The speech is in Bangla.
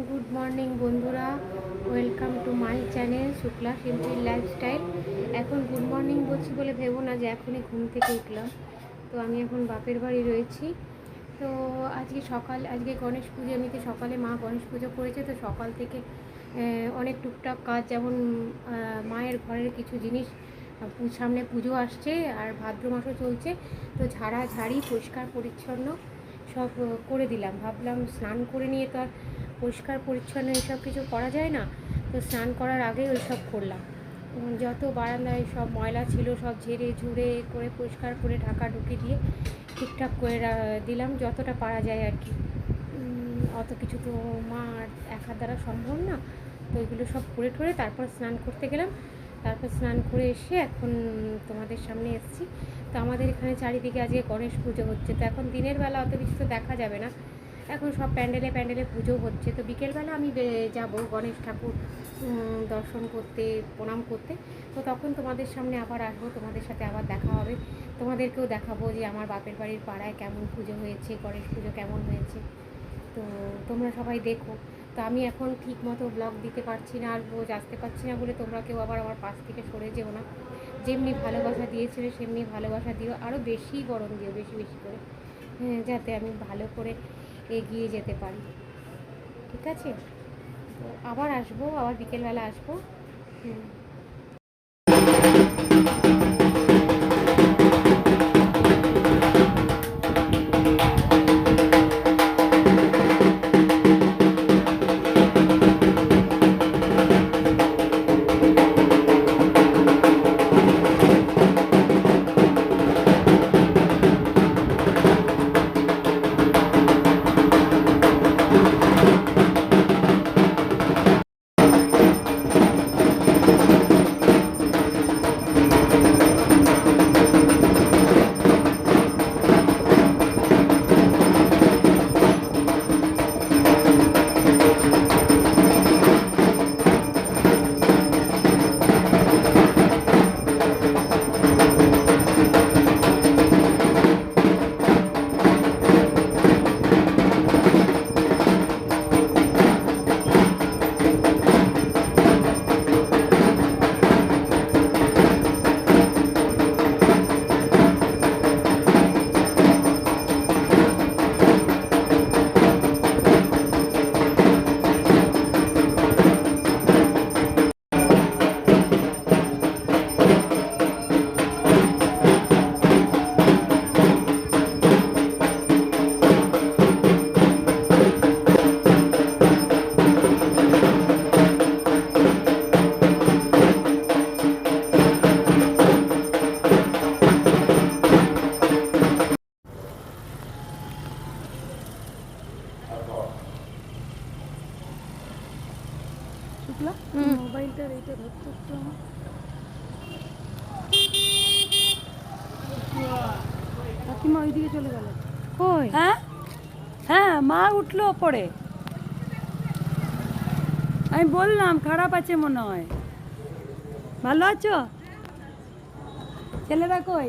গুড মর্নিং বন্ধুরা, welcome to my channel Shukla simple lifestyle. এখন গুড মর্নিং বলছি বলে ভেবো না যে এখনই ঘুম থেকে উঠলাম। তো আমি এখন বাপের বাড়ি রয়েছি। তো আজকে গণেশ পুজো, এমনিতে সকালে মা গণেশ পুজো করেছে। তো সকাল থেকে অনেক টুকটাক কাজ, যেমন মায়ের ঘরের কিছু জিনিস, সামনে পুজো আসছে আর ভাদ্র মাসও চলছে। তো ঝাড়ি পরিষ্কার পরিচ্ছন্ন সব করে দিলাম। ভাবলাম স্নান করে নিয়ে তো আর পরিষ্কার পরিচ্ছন্ন এসব কিছু করা যায় না। তো স্নান করার আগেই ওই সব করলাম। যত বারান্দায় সব ময়লা ছিল সব ঝেড়ে ঝুড়ে করে পরিষ্কার করে ঢাকা ঢুকি দিয়ে ঠিকঠাক করে দিলাম, যতটা পারা যায় আর কি। অত কিছু তো মা আর একার দ্বারা সম্ভব না। তো এগুলো সব করে ঠরে তারপর স্নান করতে গেলাম। তারপর স্নান করে এসে এখন তোমাদের সামনে এসেছি। তো আমাদের এখানে চারিদিকে আজকে গণেশ পুজো হচ্ছে। তো এখন দিনের বেলা অত কিছু তো দেখা যাবে না, এখন সব প্যান্ডেলে পুজো হচ্ছে। তো বিকেলবেলা আমি যাব গণেশ ঠাকুর দর্শন করতে, প্রণাম করতে। তো তখন তোমাদের সামনে আবার আসবো, তোমাদের সাথে আবার দেখা হবে। তোমাদেরকেও দেখাবো যে আমার বাপের বাড়ির পাড়ায় কেমন পুজো হয়েছে, গণেশ পুজো কেমন হয়েছে। তো তোমরা সবাই দেখো। তো আমি এখন ঠিক মতো ব্লগ দিতে পারছি না আর রোজ আসতে পারছি না বলে তোমরা কেউ আবার আমার পাশ থেকে সরে যেও না। যেমনি ভালোবাসা দিয়েছিলে সেমনি ভালোবাসা দিও, আরও বেশি গরম দিও, বেশি বেশি করে, যাতে আমি ভালো করে এগিয়ে যেতে পারি। ঠিক আছে? তো আবার আসবো, আবার বিকেলবেলা আসবো। শুক্লা, মোবাইলটার এইটা ধরতে একটু আমার। কাকিমা ওইদিকে চলে গেল। কই? হ্যাঁ হ্যাঁ, মা উঠলো পরে। আমি বললাম খারাপ আছে মনে হয়। ভালো আছো? ছেলেরা কই?